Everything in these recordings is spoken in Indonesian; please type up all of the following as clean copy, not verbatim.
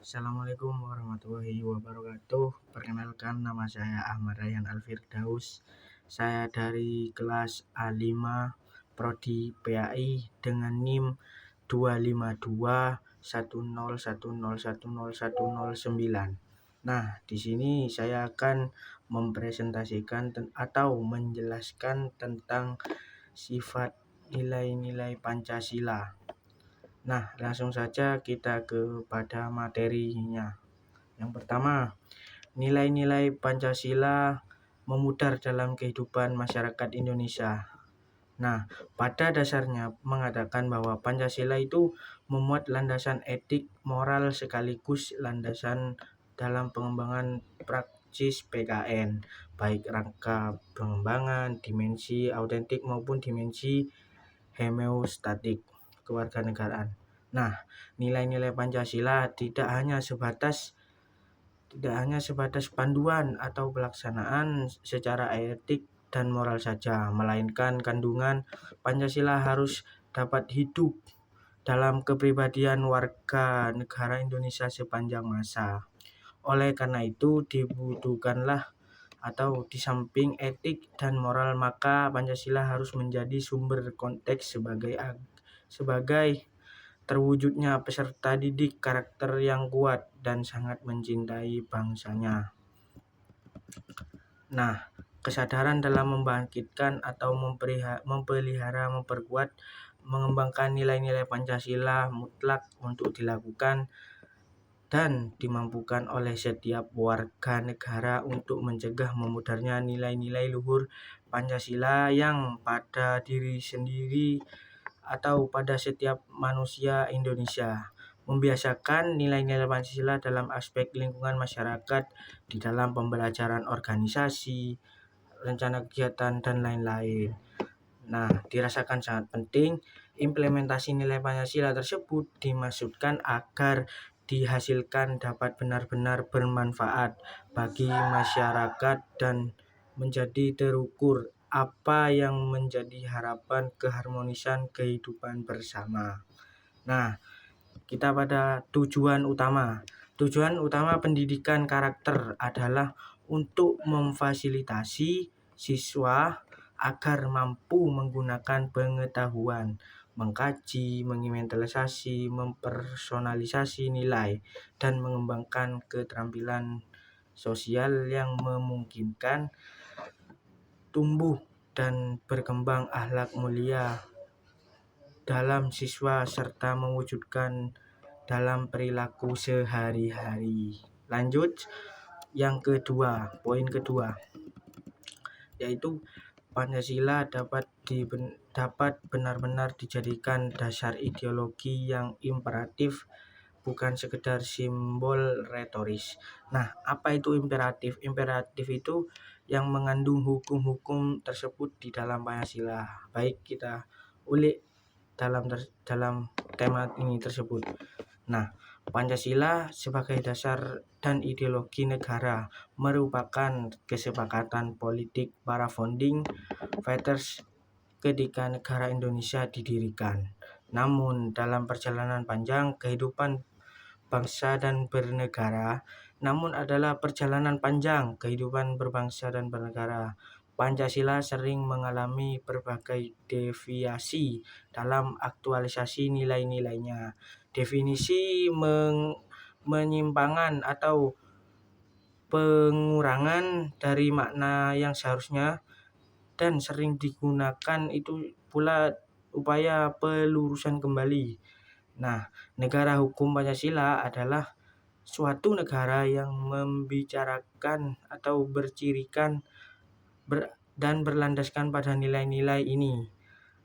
Assalamualaikum warahmatullahi wabarakatuh. Perkenalkan, nama saya Ahmad Rayhan Alfirdaus. Saya dari kelas A5 Prodi PAI dengan NIM 25210101009. Nah, di sini saya akan mempresentasikan atau menjelaskan tentang sifat nilai-nilai Pancasila. Nah, langsung saja kita kepada materinya. Yang pertama, nilai-nilai Pancasila memudar dalam kehidupan masyarakat Indonesia. Nah, pada dasarnya mengatakan bahwa Pancasila itu memuat landasan etik, moral sekaligus landasan dalam pengembangan praksis PKN, baik rangka pengembangan, dimensi autentik maupun dimensi homeostatik kewarganegaraan. Nah, nilai-nilai Pancasila tidak hanya sebatas panduan atau pelaksanaan secara etik dan moral saja, melainkan kandungan Pancasila harus dapat hidup dalam kepribadian warga negara Indonesia sepanjang masa. Oleh karena itu dibutuhkanlah atau di samping etik dan moral, maka Pancasila harus menjadi sumber konteks sebagai terwujudnya peserta didik karakter yang kuat dan sangat mencintai bangsanya. Nah, kesadaran dalam membangkitkan atau mempelihara, memperkuat, mengembangkan nilai-nilai Pancasila mutlak untuk dilakukan dan dimampukan oleh setiap warga negara untuk mencegah memudarnya nilai-nilai luhur Pancasila yang pada diri sendiri atau pada setiap manusia Indonesia. Membiasakan nilai-nilai Pancasila dalam aspek lingkungan masyarakat, di dalam pembelajaran organisasi, rencana kegiatan, dan lain-lain. Nah, dirasakan sangat penting. Implementasi nilai Pancasila tersebut dimaksudkan agar dihasilkan dapat benar-benar bermanfaat bagi masyarakat dan menjadi terukur apa yang menjadi harapan keharmonisan kehidupan bersama. Nah, kita pada tujuan utama. Tujuan utama pendidikan karakter adalah untuk memfasilitasi siswa agar mampu menggunakan pengetahuan, mengkaji, menginventarisasi, mempersonalisasi nilai, dan mengembangkan keterampilan sosial yang memungkinkan tumbuh dan berkembang akhlak mulia dalam siswa serta mewujudkan dalam perilaku sehari-hari. Lanjut, yang kedua, poin kedua, yaitu Pancasila dapat benar-benar dijadikan dasar ideologi yang imperatif, bukan sekedar simbol retoris. Nah, apa itu imperatif? Imperatif itu yang mengandung hukum-hukum tersebut di dalam Pancasila. Baik, kita ulik dalam tema ini tersebut. Nah, Pancasila sebagai dasar dan ideologi negara merupakan kesepakatan politik para founding fathers ketika negara Indonesia didirikan. Namun dalam perjalanan panjang kehidupan bangsa dan bernegara, berbangsa dan bernegara, Pancasila sering mengalami berbagai deviasi dalam aktualisasi nilai-nilainya. Definisi menyimpangan atau pengurangan dari makna yang seharusnya dan sering digunakan itu pula upaya pelurusan kembali. Nah, negara hukum Pancasila adalah suatu negara yang membicarakan atau bercirikan dan berlandaskan pada nilai-nilai ini.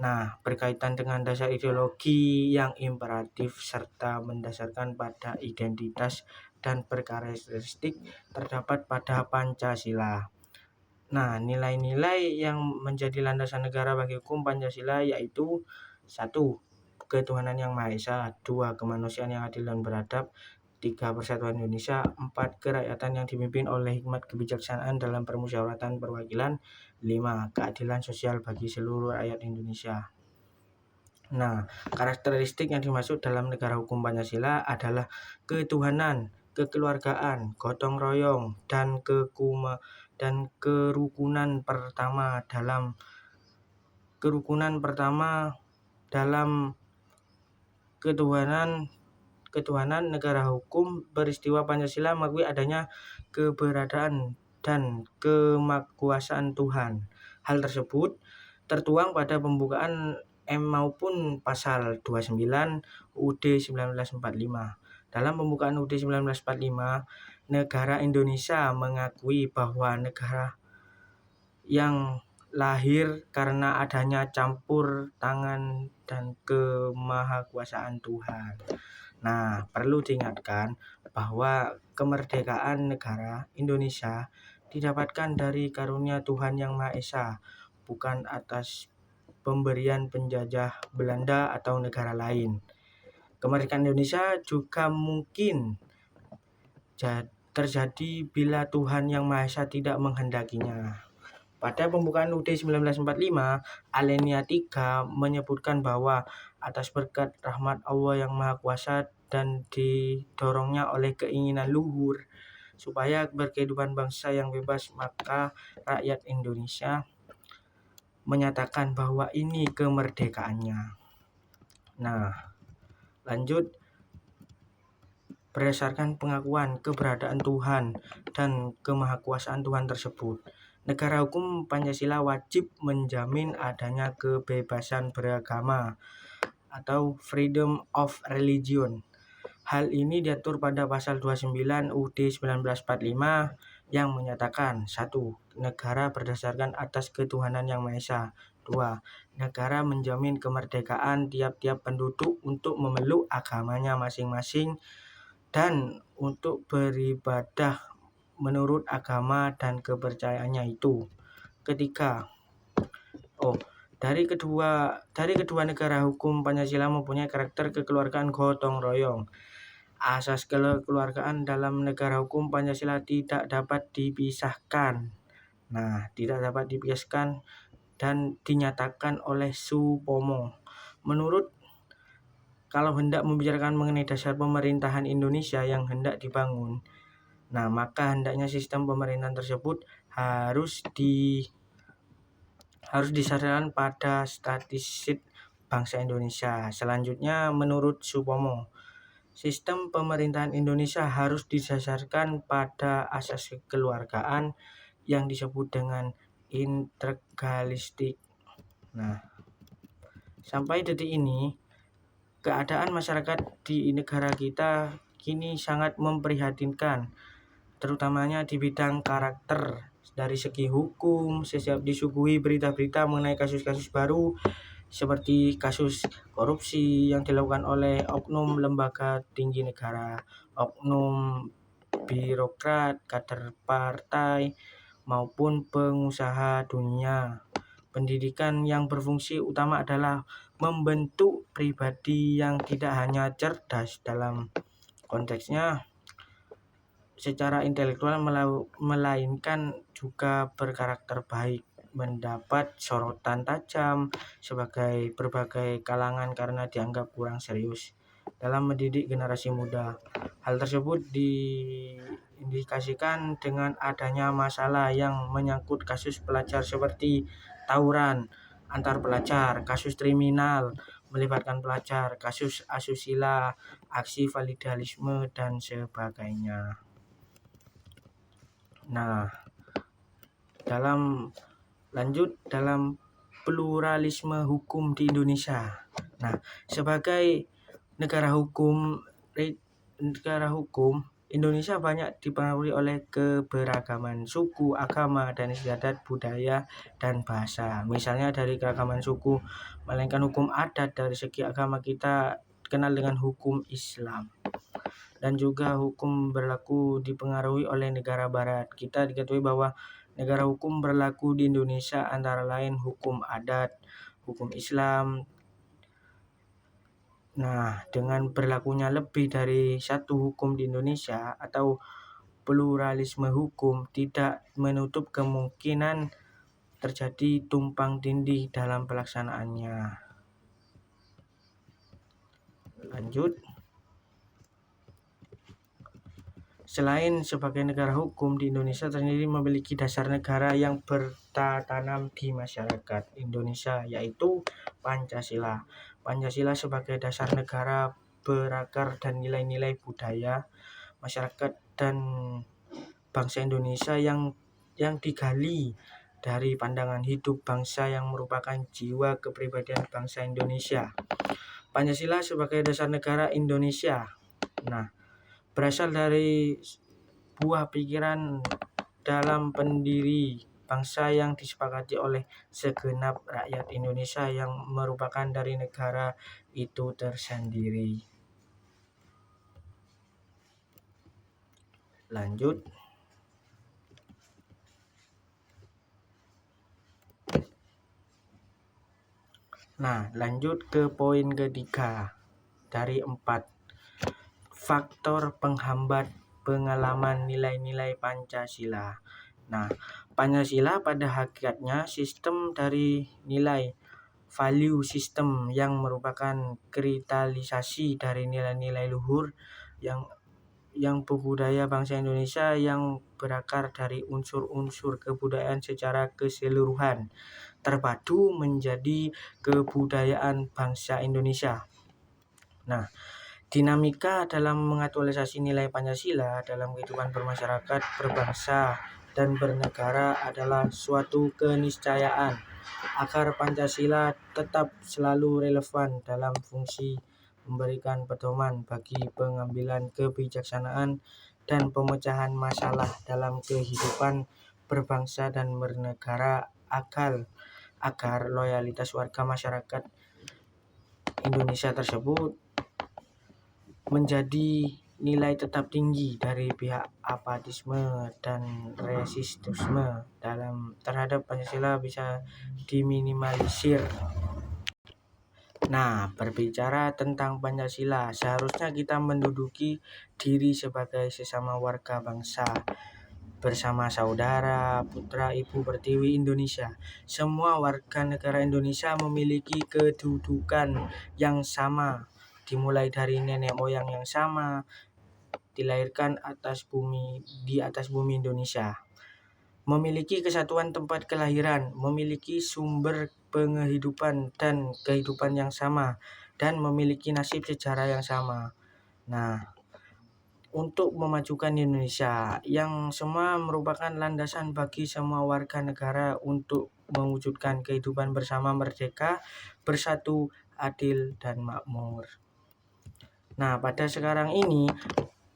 Nah, berkaitan dengan dasar ideologi yang imperatif serta mendasarkan pada identitas dan berkarakteristik terdapat pada Pancasila. Nah, nilai-nilai yang menjadi landasan negara bagi hukum Pancasila yaitu 1. Ketuhanan yang Maha Esa, 2. Kemanusiaan yang adil dan beradab, 3. Persatuan Indonesia, 4. Kerakyatan yang dipimpin oleh hikmat kebijaksanaan dalam permusyawaratan perwakilan, 5. Keadilan sosial bagi seluruh rakyat Indonesia. Nah, karakteristik yang dimaksud dalam negara hukum Pancasila adalah ketuhanan, kekeluargaan, gotong royong, dan kerukunan pertama dalam ketuhanan ketuhanan negara hukum. Peristiwa Pancasila mengakui adanya keberadaan dan kemahakuasaan Tuhan. Hal tersebut tertuang pada pembukaan maupun pasal 29 UUD 1945. Dalam pembukaan UUD 1945, negara Indonesia mengakui bahwa negara yang lahir karena adanya campur tangan dan kemahakuasaan Tuhan. Nah, perlu diingatkan bahwa kemerdekaan negara Indonesia didapatkan dari karunia Tuhan Yang Maha Esa, bukan atas pemberian penjajah Belanda atau negara lain. Kemerdekaan Indonesia juga mungkin terjadi bila Tuhan Yang Maha Esa tidak menghendakinya. Pada pembukaan UUD 1945, alinea 3 menyebutkan bahwa atas berkat rahmat Allah yang Maha Kuasa dan didorongnya oleh keinginan luhur supaya berkehidupan bangsa yang bebas, maka rakyat Indonesia menyatakan bahwa ini kemerdekaannya. Nah, lanjut, berdasarkan pengakuan keberadaan Tuhan dan kemahakuasaan Tuhan tersebut, negara hukum Pancasila wajib menjamin adanya kebebasan beragama atau freedom of religion. Hal ini diatur pada pasal 29 UUD 1945 yang menyatakan 1. Negara berdasarkan atas ketuhanan yang Maha Esa. 2. Negara menjamin kemerdekaan tiap-tiap penduduk untuk memeluk agamanya masing-masing dan untuk beribadah menurut agama dan kepercayaannya itu. Ketiga, dari kedua negara hukum Pancasila mempunyai karakter kekeluargaan gotong royong. Asas kekeluargaan dalam negara hukum Pancasila tidak dapat dipisahkan. Dan dinyatakan oleh Supomo. Kalau hendak membicarakan mengenai dasar pemerintahan Indonesia yang hendak dibangun, maka hendaknya sistem pemerintahan tersebut harus disasarkan pada statistik bangsa Indonesia. Selanjutnya, menurut Supomo, sistem pemerintahan Indonesia harus didasarkan pada asas kekeluargaan yang disebut dengan integralistik. Sampai detik ini, keadaan masyarakat di negara kita kini sangat memprihatinkan, terutamanya di bidang karakter. Dari segi hukum, setiap disuguhi berita-berita mengenai kasus-kasus baru seperti kasus korupsi yang dilakukan oleh oknum lembaga tinggi negara, oknum birokrat, kader partai, maupun pengusaha dunia. Pendidikan yang berfungsi utama adalah membentuk pribadi yang tidak hanya cerdas dalam konteksnya secara intelektual, melainkan juga berkarakter baik, mendapat sorotan tajam sebagai berbagai kalangan karena dianggap kurang serius dalam mendidik generasi muda. Hal tersebut diindikasikan dengan adanya masalah yang menyangkut kasus pelajar seperti tawuran antar pelajar, kasus kriminal melibatkan pelajar, kasus asusila, aksi vandalisme, dan sebagainya. Dalam pluralisme hukum di Indonesia. Sebagai negara hukum, Indonesia banyak dipengaruhi oleh keberagaman suku, agama, dan istiadat, budaya, dan bahasa. Misalnya dari keragaman suku, melainkan hukum adat. Dari segi agama kita kenal dengan hukum Islam. Dan juga hukum berlaku dipengaruhi oleh negara barat. Kita diketahui bahwa negara hukum berlaku di Indonesia antara lain hukum adat, hukum Islam. Dengan berlakunya lebih dari satu hukum di Indonesia atau pluralisme hukum tidak menutup kemungkinan terjadi tumpang tindih dalam pelaksanaannya. Lanjut. Selain sebagai negara hukum, di Indonesia sendiri memiliki dasar negara yang bertanam di masyarakat Indonesia, yaitu Pancasila. Pancasila sebagai dasar negara berakar dan nilai-nilai budaya, masyarakat dan bangsa Indonesia yang digali dari pandangan hidup bangsa yang merupakan jiwa kepribadian bangsa Indonesia. Pancasila sebagai dasar negara Indonesia. Nah, berasal dari buah pikiran dalam pendiri bangsa yang disepakati oleh segenap rakyat Indonesia yang merupakan dari negara itu tersendiri. Lanjut. Nah, lanjut ke poin ketiga dari 4. Faktor penghambat pengalaman nilai-nilai Pancasila. Nah, Pancasila pada hakikatnya sistem dari nilai value system yang merupakan kristalisasi dari nilai-nilai luhur yang berbudaya bangsa Indonesia yang berakar dari unsur-unsur kebudayaan secara keseluruhan terpadu menjadi kebudayaan bangsa Indonesia. Nah, dinamika dalam mengaktualisasi nilai Pancasila dalam kehidupan bermasyarakat, berbangsa, dan bernegara adalah suatu keniscayaan agar Pancasila tetap selalu relevan dalam fungsi memberikan pedoman bagi pengambilan kebijaksanaan dan pemecahan masalah dalam kehidupan berbangsa dan bernegara agar loyalitas warga masyarakat Indonesia tersebut menjadi nilai tetap tinggi dari pihak apatisme dan resistisme terhadap Pancasila bisa diminimalisir. Nah, berbicara tentang Pancasila, seharusnya kita menduduki diri sebagai sesama warga bangsa, bersama saudara, putra, ibu pertiwi Indonesia. Semua warga negara Indonesia memiliki kedudukan yang sama, dimulai dari nenek moyang yang sama, dilahirkan di atas bumi Indonesia. Memiliki kesatuan tempat kelahiran, memiliki sumber penghidupan dan kehidupan yang sama, dan memiliki nasib sejarah yang sama. Nah, untuk memajukan Indonesia yang semua merupakan landasan bagi semua warga negara untuk mewujudkan kehidupan bersama merdeka, bersatu, adil, dan makmur. Nah, pada sekarang ini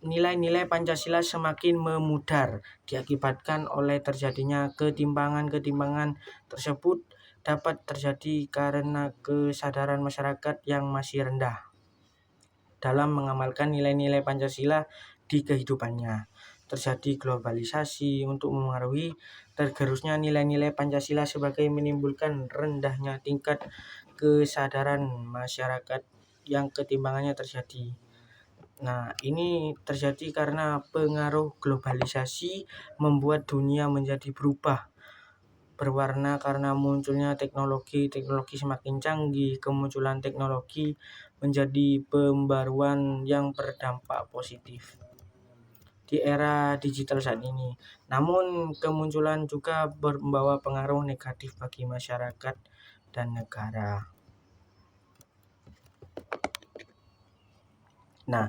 nilai-nilai Pancasila semakin memudar diakibatkan oleh terjadinya ketimpangan-ketimpangan tersebut dapat terjadi karena kesadaran masyarakat yang masih rendah dalam mengamalkan nilai-nilai Pancasila di kehidupannya. Terjadi globalisasi untuk memengaruhi tergerusnya nilai-nilai Pancasila sebagai menimbulkan rendahnya tingkat kesadaran masyarakat yang ketimpangannya terjadi. Nah, ini terjadi karena pengaruh globalisasi membuat dunia menjadi berwarna karena munculnya teknologi semakin canggih. Kemunculan teknologi menjadi pembaruan yang berdampak positif di era digital saat ini. Namun, kemunculan juga membawa pengaruh negatif bagi masyarakat dan negara. Nah,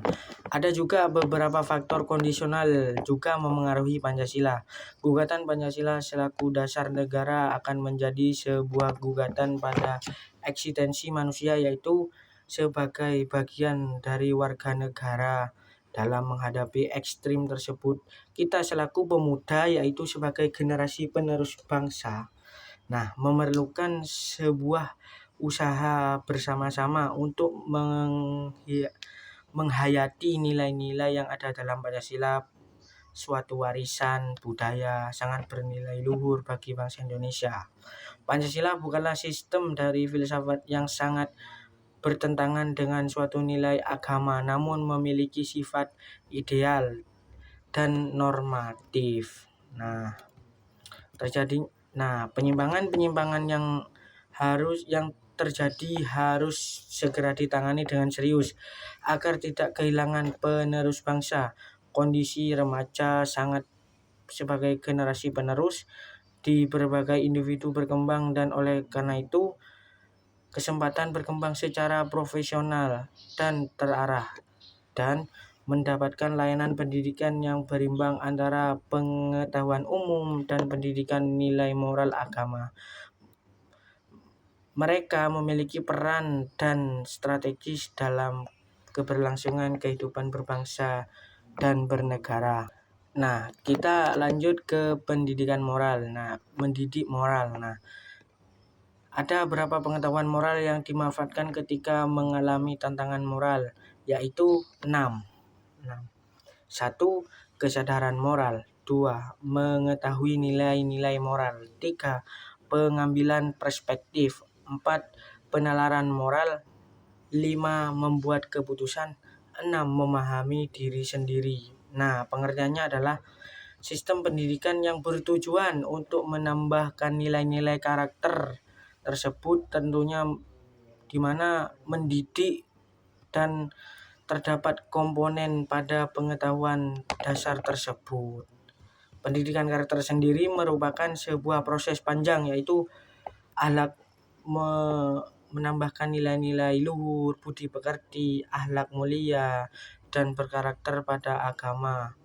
ada juga beberapa faktor kondisional juga memengaruhi Pancasila. Gugatan Pancasila selaku dasar negara akan menjadi sebuah gugatan pada eksistensi manusia, yaitu sebagai bagian dari warga negara. Dalam menghadapi ekstrim tersebut, kita selaku pemuda, yaitu sebagai generasi penerus bangsa, nah, memerlukan sebuah usaha bersama-sama untuk menghayati nilai-nilai yang ada dalam Pancasila, suatu warisan budaya sangat bernilai luhur bagi bangsa Indonesia. Pancasila bukanlah sistem dari filsafat yang sangat bertentangan dengan suatu nilai agama, namun memiliki sifat ideal dan normatif. Nah, penyimpangan-penyimpangan yang terjadi harus segera ditangani dengan serius agar tidak kehilangan penerus bangsa. Kondisi remaja sangat sebagai generasi penerus di berbagai individu berkembang, dan oleh karena itu kesempatan berkembang secara profesional dan terarah dan mendapatkan layanan pendidikan yang berimbang antara pengetahuan umum dan pendidikan nilai moral agama. Mereka memiliki peran dan strategis dalam keberlangsungan kehidupan berbangsa dan bernegara. Nah, kita lanjut ke pendidikan moral. Nah, mendidik moral. Nah, ada beberapa pengetahuan moral yang dimanfaatkan ketika mengalami tantangan moral, yaitu 6. 1. Kesadaran moral. 2. Mengetahui nilai-nilai moral. 3. Pengambilan perspektif. 4. Penalaran moral. 5. Membuat keputusan. 6. Memahami diri sendiri. Nah, pengertiannya adalah sistem pendidikan yang bertujuan untuk menambahkan nilai-nilai karakter tersebut, tentunya di mana mendidik dan terdapat komponen pada pengetahuan dasar tersebut. Pendidikan karakter sendiri merupakan sebuah proses panjang, yaitu akhlak menambahkan nilai-nilai luhur, budi pekerti, akhlak mulia, dan berkarakter pada agama.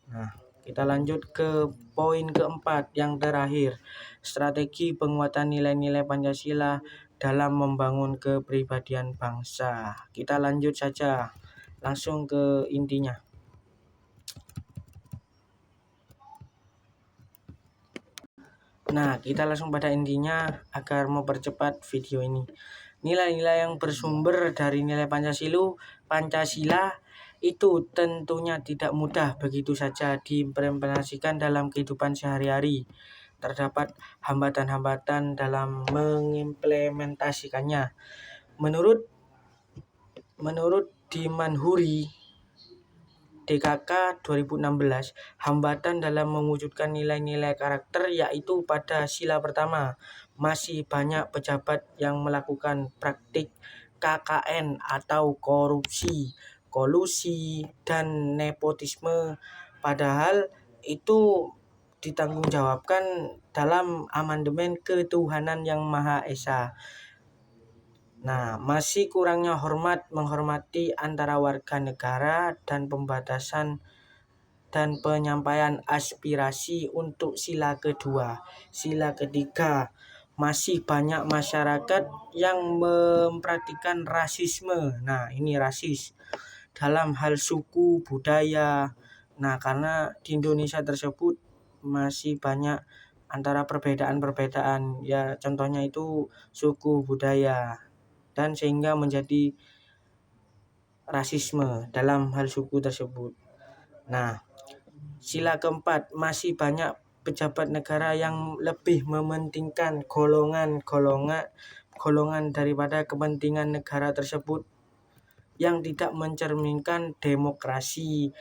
Nah, kita lanjut ke poin keempat yang terakhir, strategi penguatan nilai-nilai Pancasila dalam membangun kepribadian bangsa. Kita lanjut saja langsung ke intinya. Nah, kita langsung pada intinya agar mempercepat video ini. Nilai-nilai yang bersumber dari nilai Pancasila itu tentunya tidak mudah begitu saja diimplementasikan dalam kehidupan sehari-hari. Terdapat hambatan-hambatan dalam mengimplementasikannya. Menurut Dimanhuri DKK 2016, hambatan dalam mewujudkan nilai-nilai karakter yaitu pada sila pertama, masih banyak pejabat yang melakukan praktik KKN atau korupsi, kolusi, dan nepotisme, padahal itu ditanggungjawabkan dalam amandemen Ketuhanan Yang Maha Esa. Nah, masih kurangnya menghormati antara warga negara dan pembatasan dan penyampaian aspirasi untuk sila kedua. Sila ketiga, masih banyak masyarakat yang mempraktikkan rasisme. Nah, ini rasis dalam hal suku, budaya. Nah, karena di Indonesia tersebut masih banyak antara perbedaan-perbedaan, ya contohnya itu suku, budaya, dan sehingga menjadi rasisme dalam hal suku tersebut. Nah, sila keempat, masih banyak pejabat negara yang lebih mementingkan golongan daripada kepentingan negara tersebut, yang tidak mencerminkan demokrasi.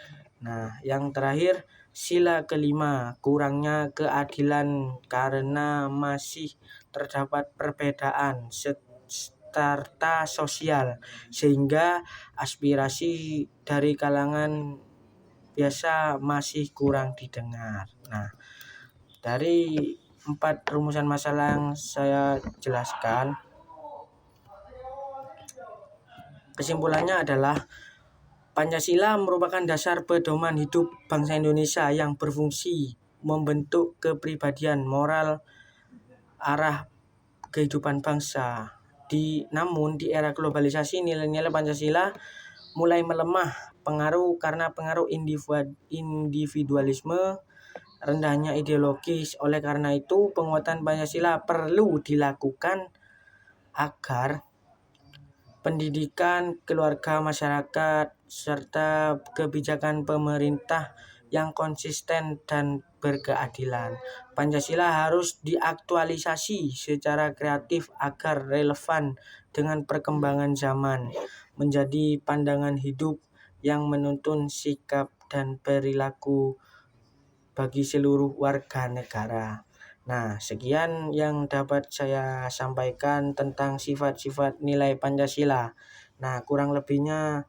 Nah, yang terakhir, sila kelima, kurangnya keadilan karena masih terdapat perbedaan strata sosial sehingga aspirasi dari kalangan biasa masih kurang didengar. Nah, dari 4 rumusan masalah yang saya jelaskan, kesimpulannya adalah Pancasila merupakan dasar pedoman hidup bangsa Indonesia yang berfungsi membentuk kepribadian moral arah kehidupan bangsa. Namun di era globalisasi, nilai-nilai Pancasila mulai melemah karena pengaruh individualisme, rendahnya ideologis. Oleh karena itu, penguatan Pancasila perlu dilakukan agar pendidikan, keluarga, masyarakat, serta kebijakan pemerintah yang konsisten dan berkeadilan. Pancasila harus diaktualisasi secara kreatif agar relevan dengan perkembangan zaman, menjadi pandangan hidup yang menuntun sikap dan perilaku bagi seluruh warga negara. Nah, sekian yang dapat saya sampaikan tentang sifat-sifat nilai Pancasila. Nah, kurang lebihnya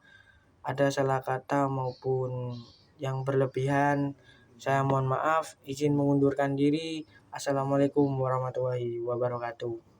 ada salah kata maupun yang berlebihan. Saya mohon maaf, izin mengundurkan diri. Assalamualaikum warahmatullahi wabarakatuh.